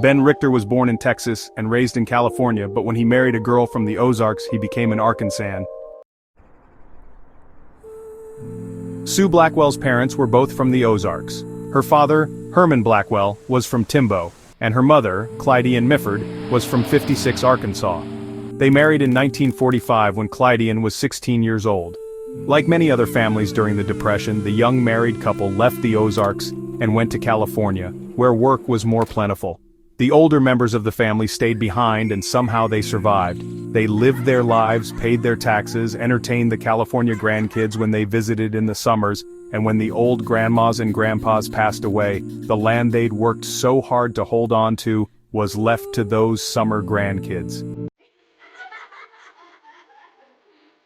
Ben Richter was born in Texas and raised in California, but when he married a girl from the Ozarks, he became an Arkansan. Sue Blackwell's parents were both from the Ozarks. Her father, Herman Blackwell, was from Timbo, and her mother, Clydean Mifford, was from 56, Arkansas. They married in 1945 when Clydean was 16 years old. Like many other families during the Depression, the young married couple left the Ozarks and went to California, where work was more plentiful. The older members of the family stayed behind and somehow they survived. They lived their lives, paid their taxes, entertained the California grandkids when they visited in the summers, and when the old grandmas and grandpas passed away, the land they'd worked so hard to hold on to was left to those summer grandkids.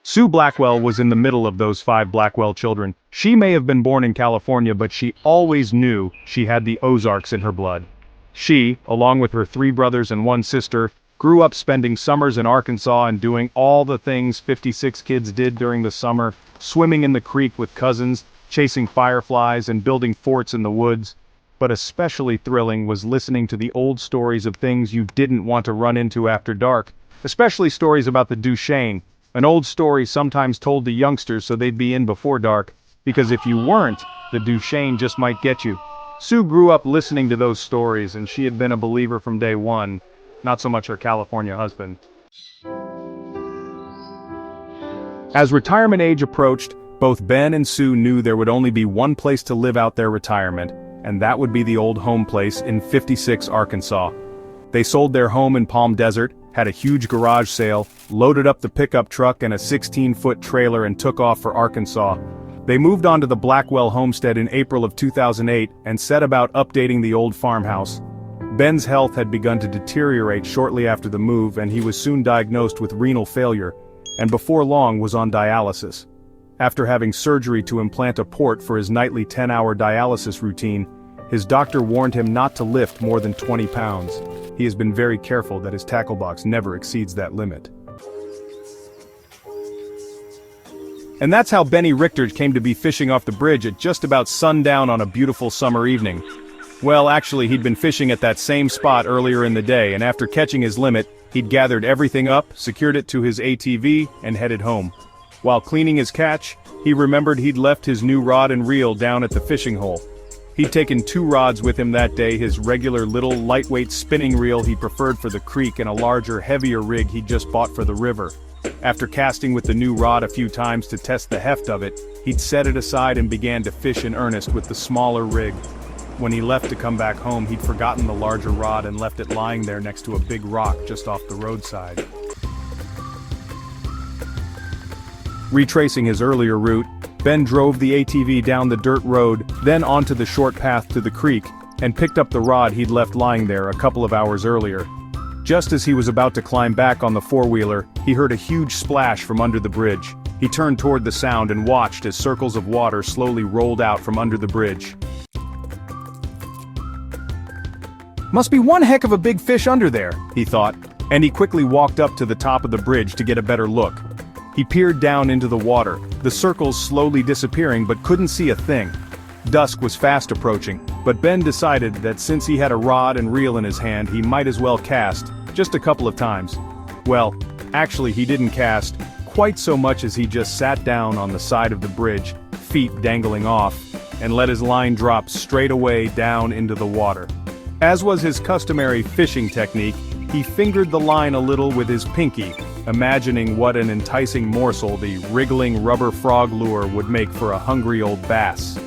Sue Blackwell was in the middle of those 5 Blackwell children. She may have been born in California, but she always knew she had the Ozarks in her blood. She, along with her 3 brothers and 1 sister, grew up spending summers in Arkansas and doing all the things 56 kids did during the summer, swimming in the creek with cousins, chasing fireflies and building forts in the woods. But especially thrilling was listening to the old stories of things you didn't want to run into after dark, especially stories about the Duchane, an old story sometimes told to youngsters so they'd be in before dark, because if you weren't, the Duchane just might get you. Sue grew up listening to those stories, and she had been a believer from day one, not so much her California husband. As retirement age approached, both Ben and Sue knew there would only be one place to live out their retirement, and that would be the old home place in 56, Arkansas. They sold their home in Palm Desert, had a huge garage sale, loaded up the pickup truck and a 16-foot trailer and took off for Arkansas. They moved onto the Blackwell homestead in April of 2008 and set about updating the old farmhouse. Ben's health had begun to deteriorate shortly after the move, and he was soon diagnosed with renal failure, and before long was on dialysis. After having surgery to implant a port for his nightly 10-hour dialysis routine, his doctor warned him not to lift more than 20 pounds. He has been very careful that his tackle box never exceeds that limit. And that's how Benny Richter came to be fishing off the bridge at just about sundown on a beautiful summer evening. Well, actually, he'd been fishing at that same spot earlier in the day, and after catching his limit, he'd gathered everything up, secured it to his ATV, and headed home. While cleaning his catch, he remembered he'd left his new rod and reel down at the fishing hole. He'd taken 2 rods with him that day, his regular little lightweight spinning reel he preferred for the creek and a larger, heavier rig he'd just bought for the river. After casting with the new rod a few times to test the heft of it, he'd set it aside and began to fish in earnest with the smaller rig. When he left to come back home, he'd forgotten the larger rod and left it lying there next to a big rock just off the roadside. Retracing his earlier route, Ben drove the ATV down the dirt road, then onto the short path to the creek, and picked up the rod he'd left lying there a couple of hours earlier. Just as he was about to climb back on the four-wheeler, he heard a huge splash from under the bridge. He turned toward the sound and watched as circles of water slowly rolled out from under the bridge. "Must be one heck of a big fish under there," he thought, and he quickly walked up to the top of the bridge to get a better look. He peered down into the water, the circles slowly disappearing but couldn't see a thing. Dusk was fast approaching, but Ben decided that since he had a rod and reel in his hand, he might as well cast, just a couple of times. Well, actually he didn't cast quite so much as he just sat down on the side of the bridge, feet dangling off, and let his line drop straight away down into the water. As was his customary fishing technique, he fingered the line a little with his pinky, imagining what an enticing morsel the wriggling rubber frog lure would make for a hungry old bass.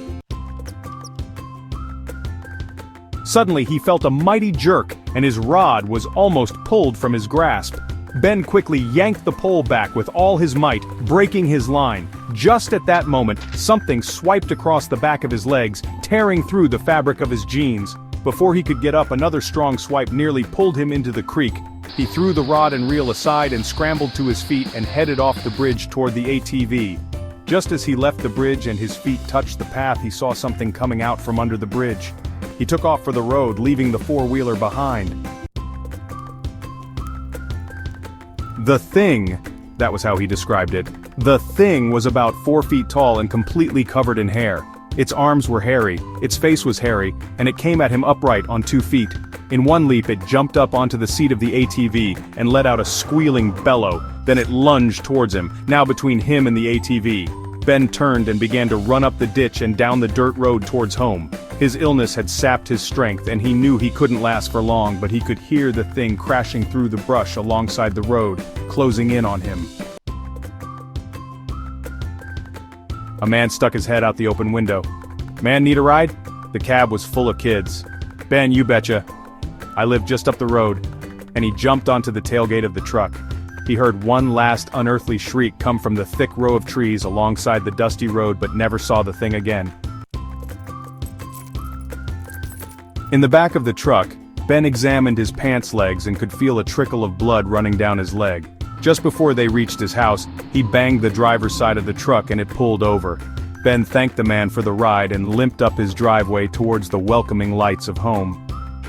Suddenly he felt a mighty jerk, and his rod was almost pulled from his grasp. Ben quickly yanked the pole back with all his might, breaking his line. Just at that moment, something swiped across the back of his legs, tearing through the fabric of his jeans. Before he could get up, another strong swipe nearly pulled him into the creek. He threw the rod and reel aside and scrambled to his feet and headed off the bridge toward the ATV. Just as he left the bridge and his feet touched the path, he saw something coming out from under the bridge. He took off for the road, leaving the four-wheeler behind. The thing, that was how he described it. The thing was about 4 feet tall and completely covered in hair. Its arms were hairy, its face was hairy, and it came at him upright on 2 feet. In one leap it jumped up onto the seat of the ATV and let out a squealing bellow, then it lunged towards him, now between him and the ATV. Ben turned and began to run up the ditch and down the dirt road towards home. His illness had sapped his strength and he knew he couldn't last for long, but he could hear the thing crashing through the brush alongside the road, closing in on him. A man stuck his head out the open window. "Man, need a ride?" The cab was full of kids. "Ben, you betcha. I live just up the road." And he jumped onto the tailgate of the truck. He heard one last unearthly shriek come from the thick row of trees alongside the dusty road, but never saw the thing again. In the back of the truck, Ben examined his pants legs and could feel a trickle of blood running down his leg. Just before they reached his house, he banged the driver's side of the truck and it pulled over. Ben thanked the man for the ride and limped up his driveway towards the welcoming lights of home.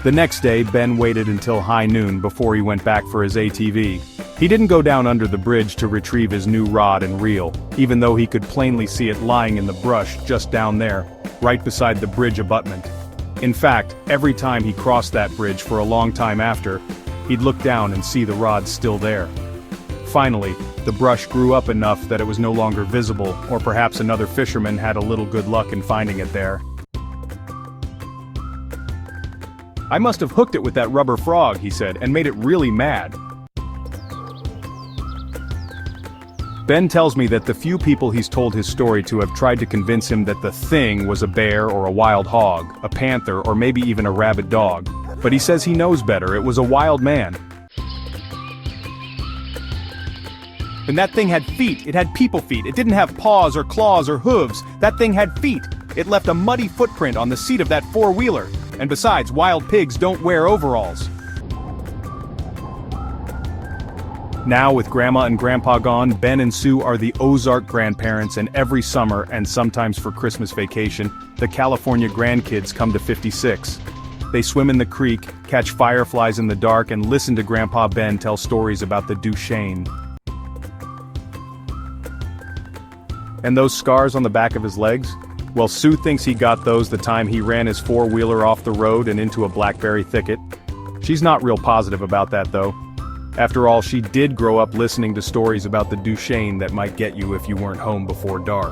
The next day, Ben waited until high noon before he went back for his ATV. He didn't go down under the bridge to retrieve his new rod and reel, even though he could plainly see it lying in the brush just down there, right beside the bridge abutment. In fact, every time he crossed that bridge for a long time after, he'd look down and see the rod still there. Finally, the brush grew up enough that it was no longer visible, or perhaps another fisherman had a little good luck in finding it there. "I must have hooked it with that rubber frog," he said, "and made it really mad." Ben tells me that the few people he's told his story to have tried to convince him that the thing was a bear or a wild hog, a panther, or maybe even a rabid dog. But he says he knows better, it was a wild man. "And that thing had feet, it had people feet, it didn't have paws or claws or hooves, that thing had feet. It left a muddy footprint on the seat of that four-wheeler, and besides, wild pigs don't wear overalls." Now with Grandma and Grandpa gone, Ben and Sue are the Ozark grandparents, and every summer, and sometimes for Christmas vacation, the California grandkids come to 56. They swim in the creek, catch fireflies in the dark, and listen to Grandpa Ben tell stories about the Duchane. And those scars on the back of his legs? Well, Sue thinks he got those the time he ran his four-wheeler off the road and into a blackberry thicket. She's not real positive about that though. After all, she did grow up listening to stories about the Duchane that might get you if you weren't home before dark.